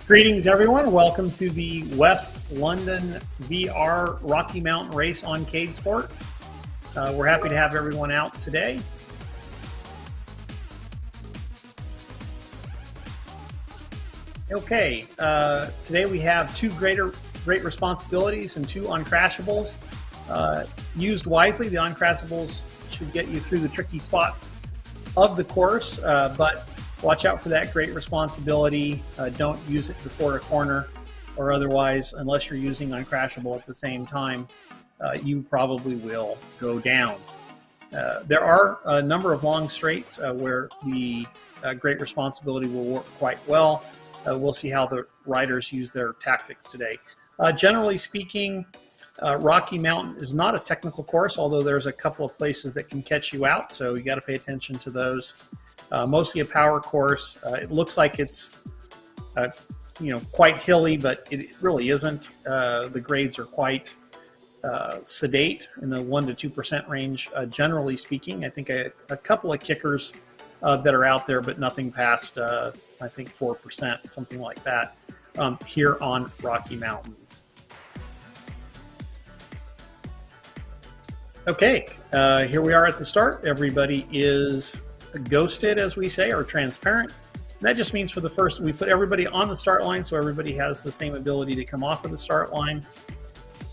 Greetings, everyone. Welcome to the West London VR Rocky Mountain Race on Cadesport. We're happy to have everyone out today. Okay, today we have two great responsibilities and two uncrashables. Used wisely, the uncrashables should get you through the tricky spots of the course, but watch out for that great responsibility. Don't use it before a corner, or otherwise, unless you're using uncrashable at the same time, you probably will go down. There are a number of long straights where the great responsibility will work quite well. We'll see how the riders use their tactics today. Generally speaking, Rocky Mountain is not a technical course, although there's a couple of places that can catch you out, so you got to pay attention to those. Mostly a power course. It looks like it's quite hilly, but it really isn't. The grades are quite sedate in the 1% to 2% range. Generally speaking, I think a couple of kickers that are out there, but nothing past I think 4%, something like that, here on Rocky Mountains. Okay, here we are at the start. Everybody is ghosted, as we say, or transparent. That just means for the first, we put everybody on the start line so everybody has the same ability to come off of the start line.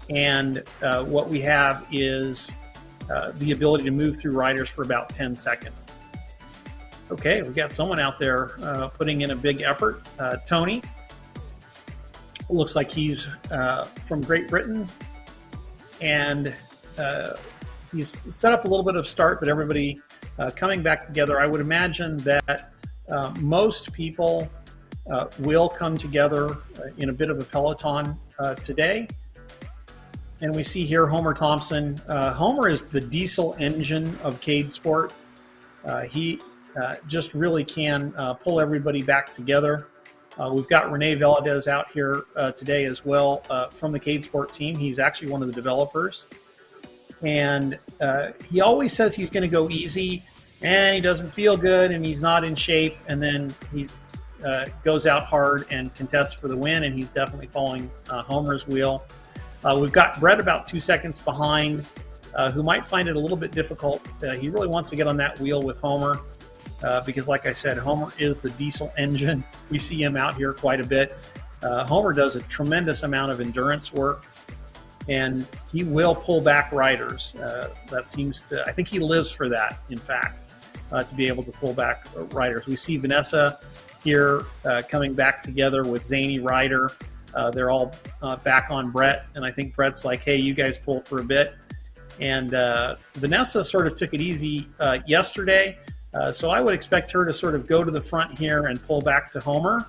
And what we have is the ability to move through riders for about 10 seconds. Okay, we've got someone out there putting in a big effort. Tony, looks like he's from Great Britain, and he's set up a little bit of start, but everybody coming back together. I would imagine that most people will come together in a bit of a peloton today. And we see here Homer Thompson. Homer is the diesel engine of Cadesport. He just really can pull everybody back together. We've got Rene Veladez out here today as well from the Cadesport team. He's actually one of the developers. And he always says he's going to go easy, and he doesn't feel good, and he's not in shape, and then he goes out hard and contests for the win, and he's definitely following Homer's wheel. We've got Brett about 2 seconds behind, who might find it a little bit difficult. He really wants to get on that wheel with Homer because, like I said, Homer is the diesel engine. We see him out here quite a bit. Homer does a tremendous amount of endurance work, and he will pull back riders. That seems to, I think he lives for that, in fact, to be able to pull back riders. We see Vanessa here coming back together with Zany Ryder. They're all back on Brett, and I think Brett's like, hey, you guys pull for a bit. And Vanessa sort of took it easy yesterday, so I would expect her to sort of go to the front here and pull back to Homer.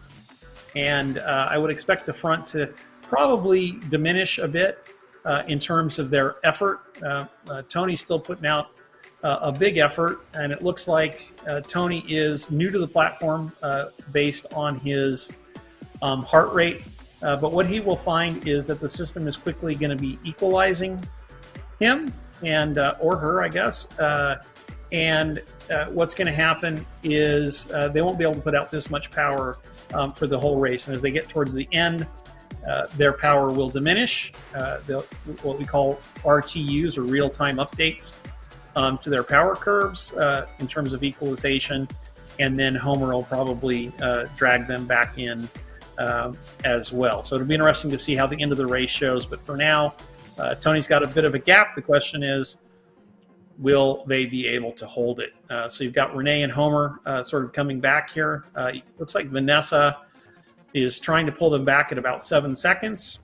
And I would expect the front to probably diminish a bit in terms of their effort. Tony's still putting out a big effort, and it looks like Tony is new to the platform based on his heart rate. But what he will find is that the system is quickly going to be equalizing him and or her, I guess. And what's going to happen is they won't be able to put out this much power for the whole race. And as they get towards the end, their power will diminish. What we call RTUs, or real-time updates, to their power curves in terms of equalization. And then Homer will probably drag them back in as well. So it'll be interesting to see how the end of the race shows. But for now, Tony's got a bit of a gap. The question is, will they be able to hold it? So you've got Renee and Homer sort of coming back here. Looks like Vanessa is trying to pull them back at about 7 seconds.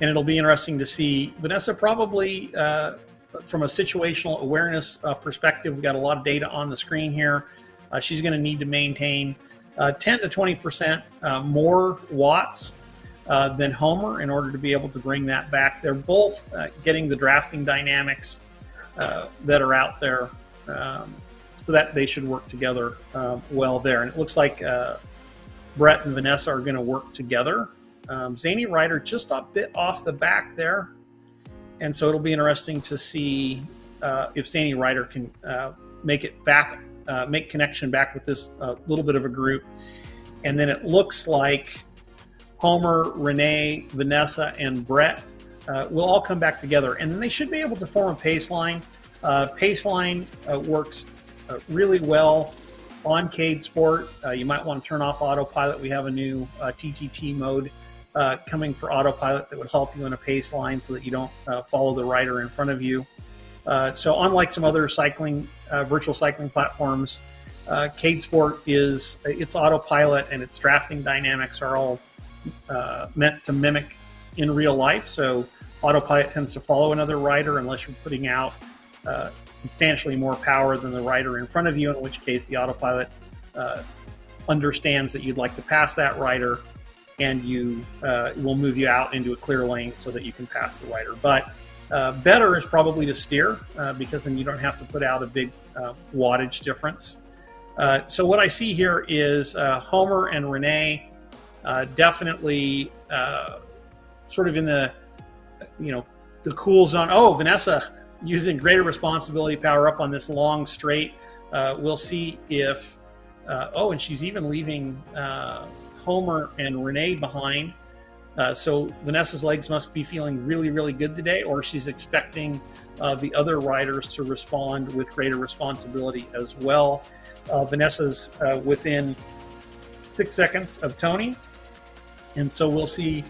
And it'll be interesting to see. Vanessa probably, from a situational awareness perspective, we've got a lot of data on the screen here. She's going to need to maintain 10 to 20% more watts than Homer in order to be able to bring that back. They're both getting the drafting dynamics that are out there, so that they should work together well there. And it looks like Brett and Vanessa are going to work together. Zany Ryder just a bit off the back there, and so it'll be interesting to see if Zany Ryder can make it back, make connection back with this little bit of a group. And then it looks like Homer, Renee, Vanessa, and Brett will all come back together. And then they should be able to form a pace line. Pace line works really well on Cadesport. You might want to turn off autopilot. We have a new TTT mode coming for autopilot that would help you in a pace line so that you don't follow the rider in front of you. So unlike some other cycling, virtual cycling platforms, Cadesport its autopilot and its drafting dynamics are all meant to mimic in real life. So autopilot tends to follow another rider unless you're putting out substantially more power than the rider in front of you, in which case the autopilot understands that you'd like to pass that rider, and you will move you out into a clear lane so that you can pass the rider. But better is probably to steer because then you don't have to put out a big wattage difference. So what I see here is Homer and Renee definitely sort of in the the cool zone. Oh, Vanessa using greater responsibility power up on this long straight. We'll see if and she's even leaving Homer and Renee behind. So Vanessa's legs must be feeling really, really good today, or she's expecting the other riders to respond with greater responsibility as well. Vanessa's within 6 seconds of Tony, and so we'll see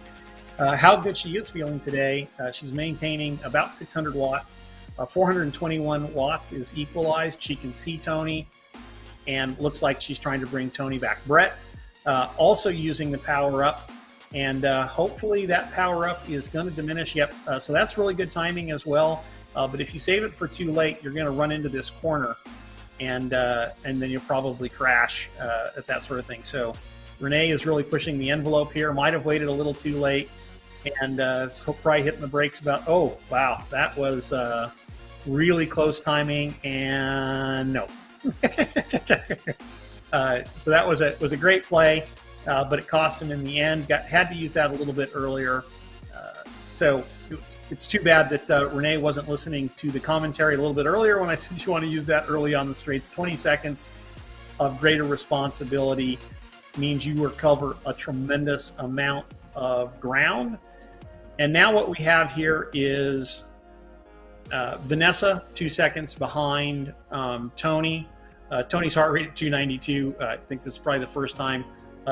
how good she is feeling today. She's maintaining about 600 watts. 421 watts is equalized. She can see Tony, and looks like she's trying to bring Tony back. Brett also using the power up, and hopefully that power up is going to diminish. Yep, so that's really good timing as well. But if you save it for too late, you're going to run into this corner, and then you'll probably crash at that sort of thing. So Renee is really pushing the envelope here. Might have waited a little too late, and probably hitting the brakes about. Oh wow, that was really close timing, and no. So that was a great play, but it cost him in the end. Had to use that a little bit earlier. So it's too bad that Renee wasn't listening to the commentary a little bit earlier when I said you want to use that early on the straights. 20 seconds of greater responsibility means you recover a tremendous amount of ground. And now what we have here is Vanessa 2 seconds behind Tony. Tony's heart rate at 292. I think this is probably the first time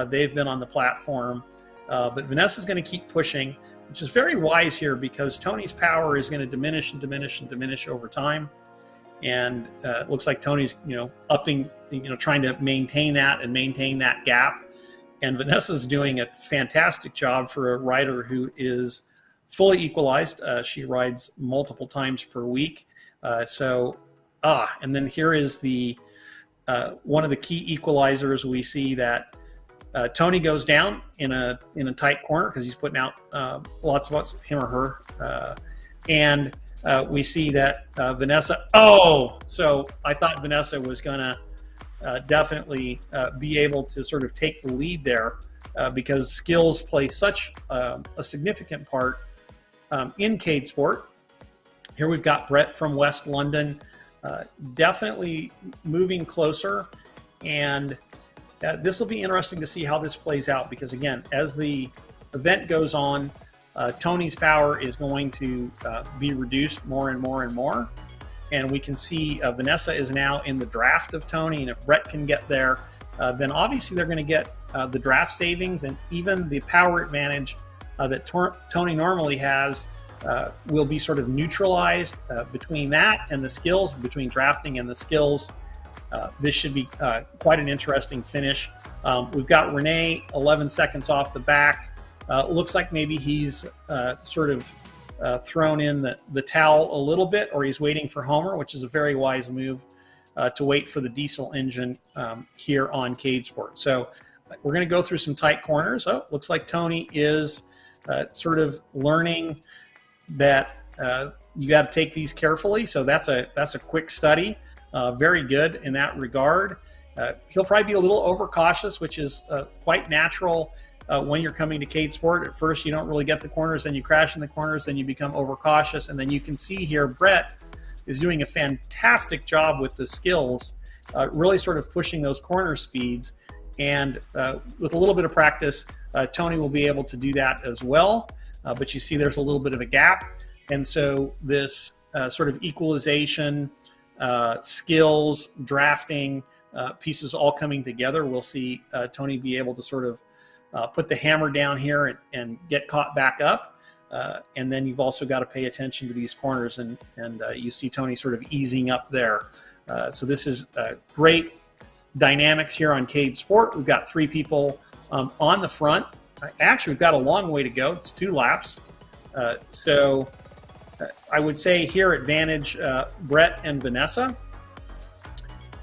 they've been on the platform. But Vanessa's going to keep pushing, which is very wise here because Tony's power is going to diminish and diminish and diminish over time. And it looks like Tony's, upping, trying to maintain that gap. And Vanessa's doing a fantastic job for a rider who is fully equalized. She rides multiple times per week. And then here is the one of the key equalizers. We see that Tony goes down in a tight corner because he's putting out lots of watts, him or her, and we see that Vanessa. Oh, so I thought Vanessa was gonna definitely be able to sort of take the lead there because skills play such a significant part in Cadesport. Here we've got Brett from West London. Definitely moving closer, and this will be interesting to see how this plays out because, again, as the event goes on, Tony's power is going to be reduced more and more and more, and we can see Vanessa is now in the draft of Tony, and if Brett can get there, then obviously they're going to get the draft savings, and even the power advantage that Tony normally has will be sort of neutralized between that and the skills, between drafting and the skills. This should be quite an interesting finish. We've got Renee 11 seconds off the back. Looks like maybe he's sort of thrown in the towel a little bit, or he's waiting for Homer, which is a very wise move to wait for the diesel engine here on Cadesport. So we're going to go through some tight corners. Oh, looks like Tony is sort of learning that you got to take these carefully. So that's a quick study. Very good in that regard. He'll probably be a little overcautious, which is quite natural when you're coming to Cadesport. At first, you don't really get the corners, then you crash in the corners, then you become overcautious, and then you can see here Brett is doing a fantastic job with the skills, really sort of pushing those corner speeds. And with a little bit of practice, Tony will be able to do that as well. But you see there's a little bit of a gap. And so this sort of equalization, skills, drafting, pieces all coming together, we'll see Tony be able to sort of put the hammer down here and get caught back up. And then you've also got to pay attention to these corners, and you see Tony sort of easing up there. So this is great dynamics here on Cadesport. We've got 3 people on the front. Actually, we've got a long way to go. It's 2 laps. So I would say here advantage Brett and Vanessa.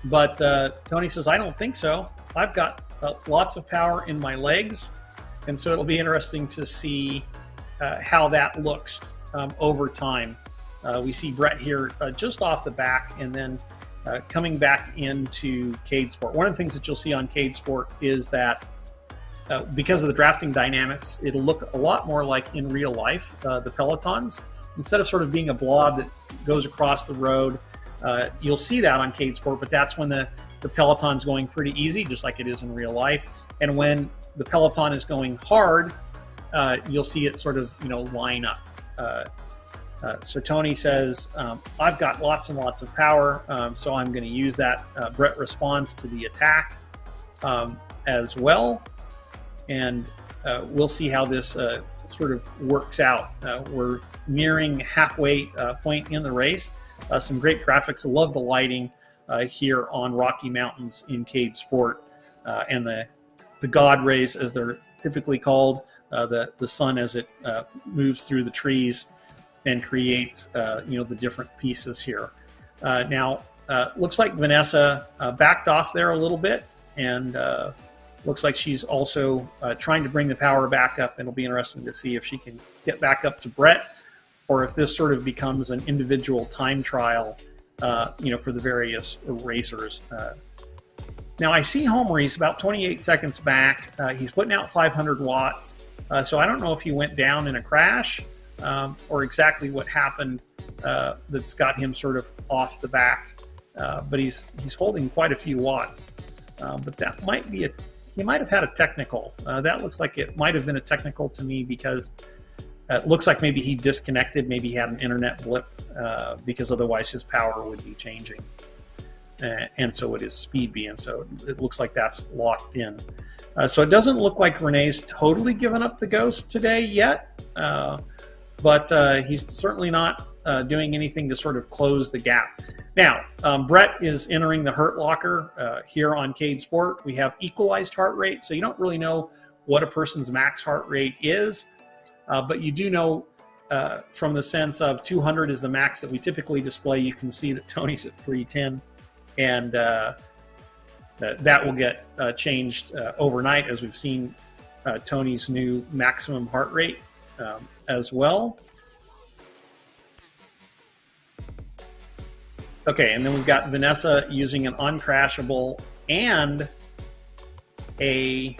But Tony says, I don't think so. I've got lots of power in my legs. And so it'll be interesting to see how that looks over time. We see Brett here just off the back, and then coming back into Cadesport. One of the things that you'll see on Cadesport is that because of the drafting dynamics, it'll look a lot more like in real life, the pelotons. Instead of sort of being a blob that goes across the road, you'll see that on Cadesport, but that's when the peloton's going pretty easy, just like it is in real life. And when the peloton is going hard, you'll see it sort of, line up. So Tony says, I've got lots and lots of power, so I'm going to use that. Brett responds to the attack as well. And we'll see how this sort of works out. We're nearing halfway point in the race. Some great graphics. I love the lighting here on Rocky Mountains in Cadesport, and the God rays, as they're typically called, the sun as it moves through the trees and creates the different pieces here. Now, looks like Vanessa backed off there a little bit, and looks like she's also trying to bring the power back up. And it'll be interesting to see if she can get back up to Brett, or if this sort of becomes an individual time trial, for the various racers. Now I see Homer, he's about 28 seconds back. He's putting out 500 watts. So I don't know if he went down in a crash or exactly what happened that's got him sort of off the back. But he's holding quite a few watts. But that might be he might have had a technical. That looks like it might have been a technical to me, because it looks like maybe he disconnected, maybe he had an internet blip, because otherwise his power would be changing. And so would his speed be, and so it looks like that's locked in. So it doesn't look like Renee's totally given up the ghost today yet, but he's certainly not doing anything to sort of close the gap. Now, Brett is entering the Hurt Locker here on Cadesport. We have equalized heart rate, so you don't really know what a person's max heart rate is, but you do know from the sense of 200 is the max that we typically display. You can see that Tony's at 310, and that will get changed overnight, as we've seen Tony's new maximum heart rate as well. Okay, and then we've got Vanessa using an uncrashable and a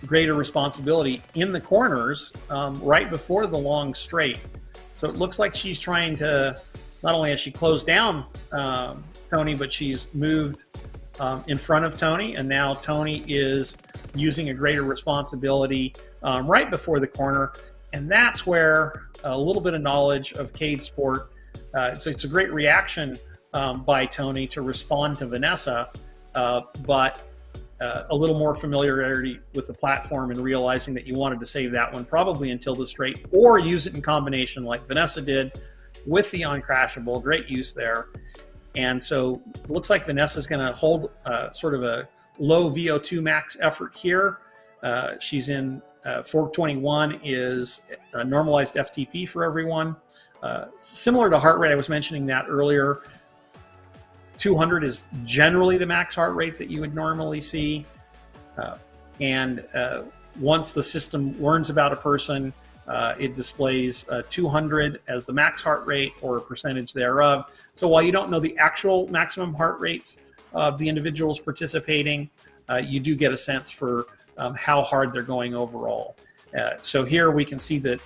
greater responsibility in the corners right before the long straight. So it looks like she's trying to, not only has she closed down Tony, but she's moved in front of Tony, and now Tony is using a greater responsibility right before the corner. And that's where a little bit of knowledge of Cadesport, so it's a great reaction by Tony to respond to Vanessa, but a little more familiarity with the platform and realizing that you wanted to save that one probably until the straight, or use it in combination like Vanessa did with the uncrashable. Great use there. And so it looks like Vanessa's going to hold sort of a low VO2 max effort here. She's in 421 is a normalized FTP for everyone. Similar to heart rate, I was mentioning that earlier. 200 is generally the max heart rate that you would normally see. And once the system learns about a person, it displays 200 as the max heart rate or a percentage thereof. So while you don't know the actual maximum heart rates of the individuals participating, you do get a sense for how hard they're going overall. So here we can see that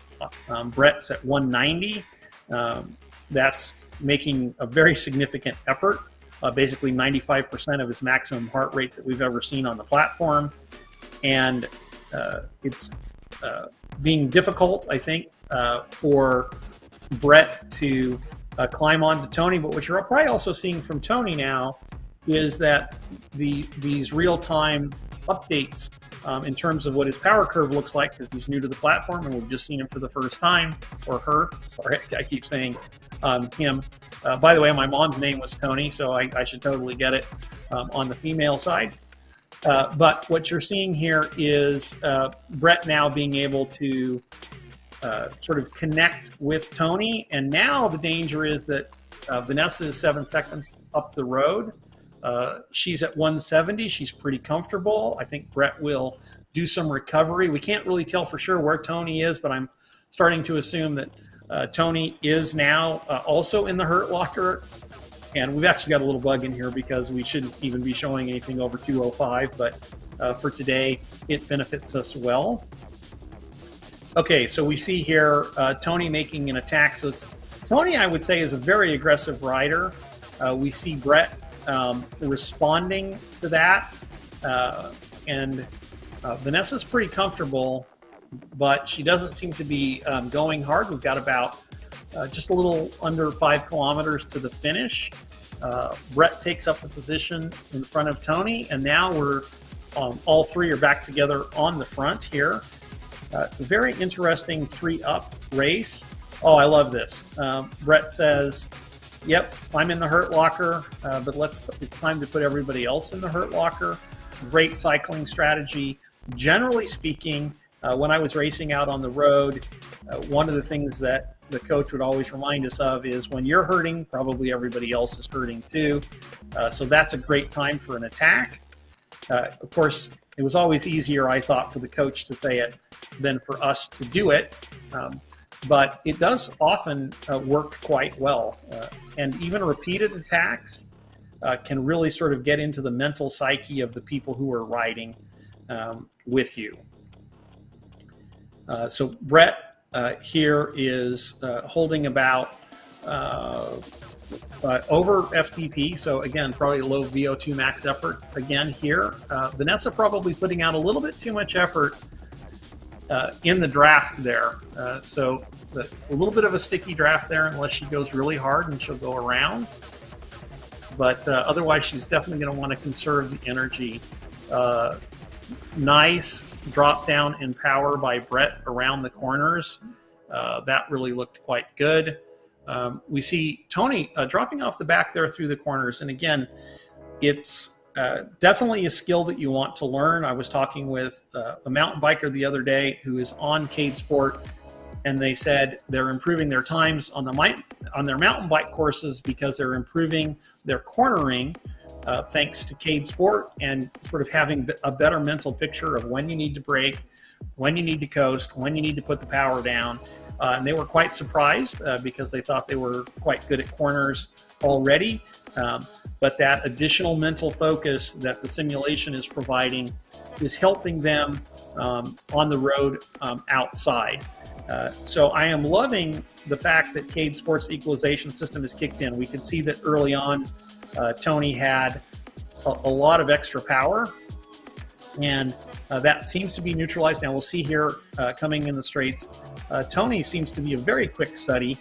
Brett's at 190. That's making a very significant effort. basically 95% of his maximum heart rate that we've ever seen on the platform. And it's being difficult, I think, for Brett to climb on to Tony. But what you're probably also seeing from Tony now is that these real-time updates in terms of what his power curve looks like, because he's new to the platform and we've just seen him for the first time, or her. Sorry, I keep saying him. By the way, my mom's name was Tony, so I should totally get it on the female side. But what you're seeing here is Brett now being able to sort of connect with Tony. And now the danger is that Vanessa is 7 seconds up the road. She's at 170. She's pretty comfortable. I think Brett will do some recovery. We can't really tell for sure where Tony is, but I'm starting to assume that Tony is now also in the hurt locker. And we've actually got a little bug in here because we shouldn't even be showing anything over 205, but for today, it benefits us well. Okay, so we see here Tony making an attack. So Tony, I would say, is a very aggressive rider. We see Brett responding to that. And Vanessa's pretty comfortable, but she doesn't seem to be going hard. We've got about just a little under 5 kilometers to the finish. Brett takes up the position in front of Tony, and now we're all three are back together on the front here. Very interesting 3-up race. Oh, I love this. Brett says, yep, I'm in the hurt locker, but it's time to put everybody else in the hurt locker. Great cycling strategy. Generally speaking, when I was racing out on the road, one of the things that the coach would always remind us of is when you're hurting, probably everybody else is hurting too. So that's a great time for an attack. Of course, it was always easier, I thought, for the coach to say it than for us to do it. But it does often work quite well. And even repeated attacks can really sort of get into the mental psyche of the people who are riding with you. So Brett here is holding about over FTP. So again, probably low VO2 max effort again here. Vanessa probably putting out a little bit too much effort in the draft there. So a little bit of a sticky draft there unless she goes really hard and she'll go around. But otherwise, she's definitely going to want to conserve the energy. Nice drop down in power by Brett around the corners. That really looked quite good. We see Tony dropping off the back there through the corners. And again, it's definitely a skill that you want to learn. I was talking with a mountain biker the other day who is on Cadesport, and they said they're improving their times on their mountain bike courses because they're improving their cornering thanks to Cadesport and sort of having a better mental picture of when you need to brake, when you need to coast, when you need to put the power down. And they were quite surprised because they thought they were quite good at corners already. But that additional mental focus that the simulation is providing is helping them on the road outside. So I am loving the fact that Cadesport's equalization system is kicked in. We could see that early on Tony had a lot of extra power, and that seems to be neutralized. Now we'll see here coming in the straights, Tony seems to be a very quick study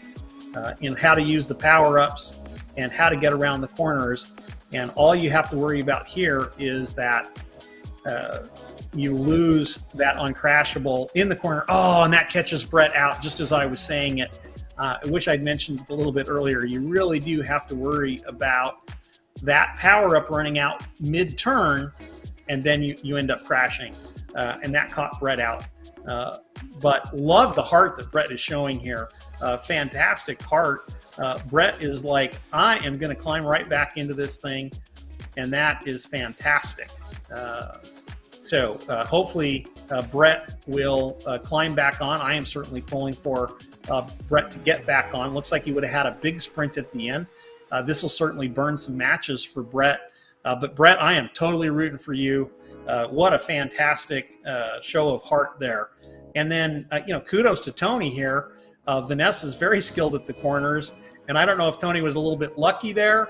in how to use the power-ups and how to get around the corners. And all you have to worry about here is that you lose that uncrashable in the corner. Oh, and that catches Brett out just as I was saying it. I wish I'd mentioned it a little bit earlier. You really do have to worry about that power-up running out mid-turn, and then you end up crashing. And that caught Brett out. But love the heart that Brett is showing here. Fantastic heart. Brett is like, I am going to climb right back into this thing, and that is fantastic. So hopefully Brett will climb back on. I am certainly pulling for Brett to get back on. Looks like he would have had a big sprint at the end. This will certainly burn some matches for Brett. But Brett, I am totally rooting for you. What a fantastic show of heart there. And then, kudos to Tony here. Vanessa's very skilled at the corners. And I don't know if Tony was a little bit lucky there.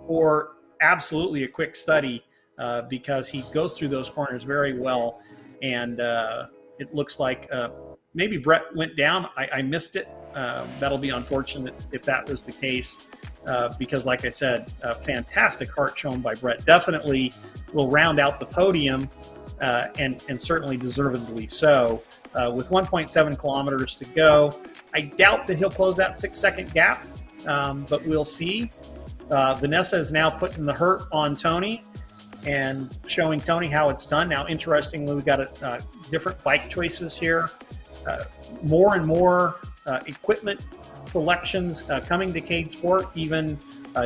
or absolutely a quick study because he goes through those corners very well. And it looks like maybe Brett went down. I missed it. That'll be unfortunate if that was the case because, like I said, a fantastic heart shown by Brett. Definitely will round out the podium and certainly deservedly so. With 1.7 kilometers to go, I doubt that he'll close that 6-second gap, but we'll see. Vanessa is now putting the hurt on Tony and showing Tony how it's done. Now, interestingly, we've got different bike choices here. More and more equipment selections coming to Cadesport, even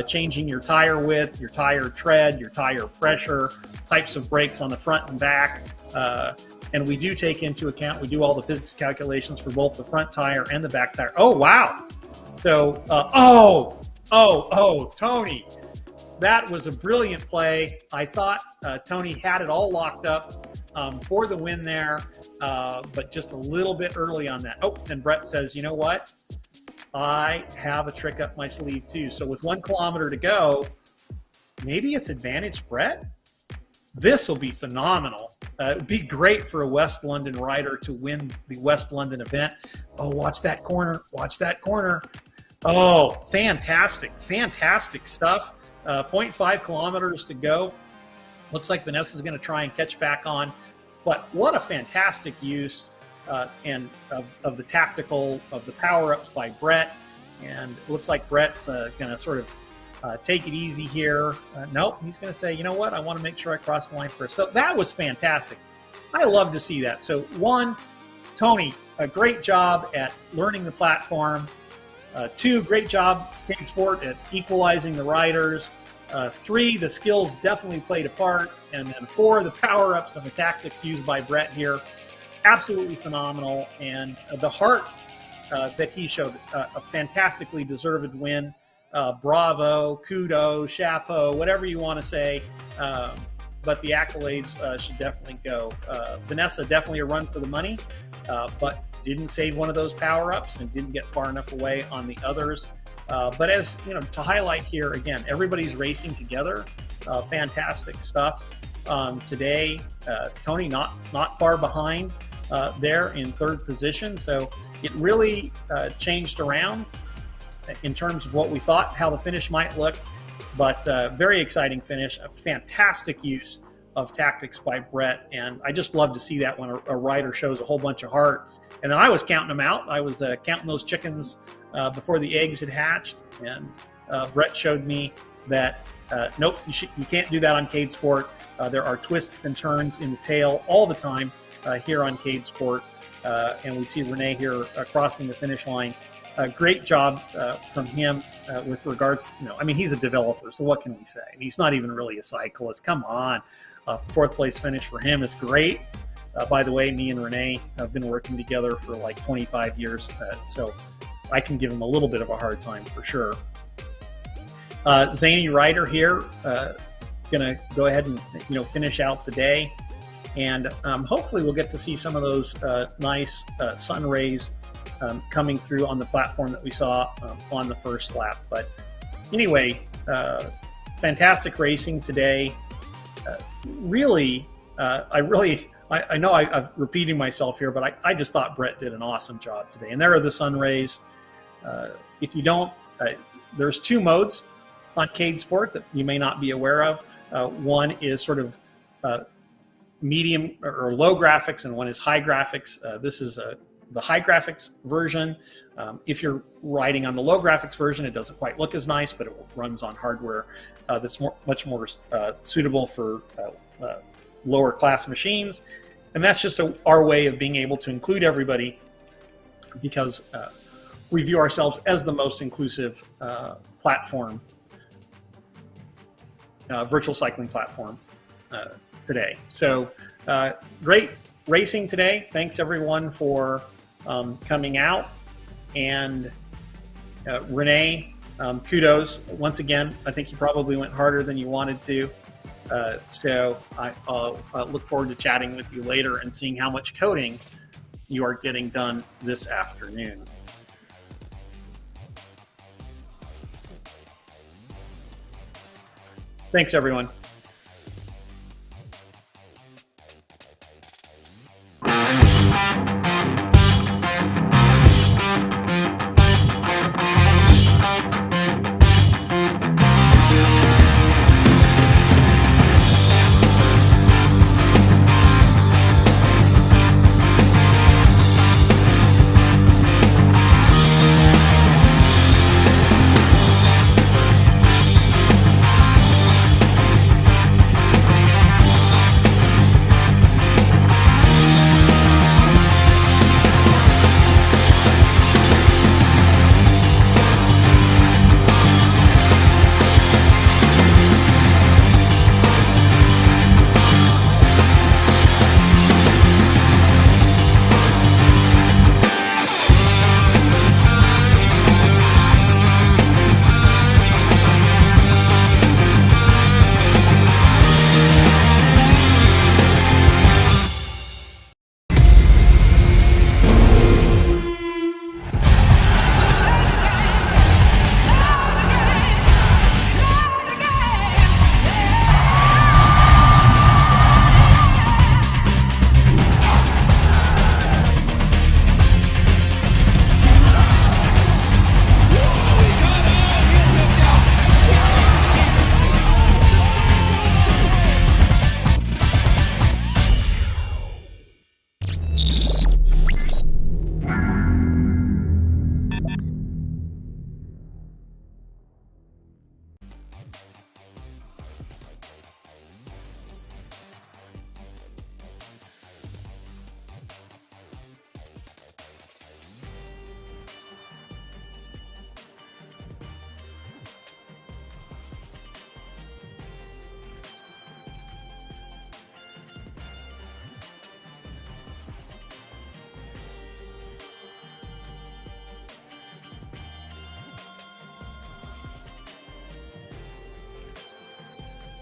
changing your tire width, your tire tread, your tire pressure, types of brakes on the front and back. And we do take into account, we do all the physics calculations for both the front tire and the back tire. Oh, wow. So, Tony, that was a brilliant play. I thought Tony had it all locked up for the win there, but just a little bit early on that. Oh, and Brett says, you know what? I have a trick up my sleeve too. So with 1 kilometer to go, maybe it's advantage Brett. This will be phenomenal. It would be great for a West London rider to win the West London event. Oh, watch that corner. Watch that corner. Oh, fantastic. Fantastic stuff. 0.5 kilometers to go. Looks like Vanessa's going to try and catch back on. But what a fantastic use and of the tactical, of the power-ups by Brett. And it looks like Brett's going to sort of take it easy here. Nope, he's going to say, you know what, I want to make sure I cross the line first. So that was fantastic. I love to see that. So 1, Tony, a great job at learning the platform. 2, great job, Cadesport, at equalizing the riders. 3, the skills definitely played a part. And then 4, the power-ups and the tactics used by Brett here. Absolutely phenomenal. And the heart that he showed, a fantastically deserved win. Bravo, kudos, chapeau, whatever you want to say. But the accolades should definitely go. Vanessa, definitely a run for the money, but didn't save one of those power-ups and didn't get far enough away on the others. But as you know, to highlight here again, everybody's racing together. Fantastic stuff today. Tony not far behind there in 3rd position. So it really changed around in terms of what we thought, how the finish might look. But very exciting finish, a fantastic use of tactics by Brett. And I just love to see that when a rider shows a whole bunch of heart. And then I was counting them out. I was counting those chickens before the eggs had hatched. And Brett showed me that, nope, you can't do that on Cadesport. There are twists and turns in the tail all the time here on Cadesport. And we see Renee here crossing the finish line. Great job from him with regards, I mean, he's a developer, so what can we say? He's not even really a cyclist. Come on. 4th place finish for him is great. By the way, me and Renee have been working together for like 25 years, so I can give him a little bit of a hard time for sure. Zany rider here, going to go ahead and finish out the day. And hopefully we'll get to see some of those nice sun rays coming through on the platform that we saw on the first lap. But anyway, fantastic racing today. I know I'm repeating myself here, but I just thought Brett did an awesome job today. And there are the sun rays. If you don't, there's 2 modes on Cadesport that you may not be aware of. One is sort of medium or low graphics, and one is high graphics. This is the high graphics version. If you're riding on the low graphics version, it doesn't quite look as nice, but it runs on hardware that's much more suitable for lower class machines. And that's just our way of being able to include everybody, because we view ourselves as the most inclusive platform, virtual cycling platform today. So great racing today. Thanks everyone for coming out. And Renee, kudos. Once again, I think you probably went harder than you wanted to. So I'll look forward to chatting with you later and seeing how much coding you are getting done this afternoon. Thanks, everyone.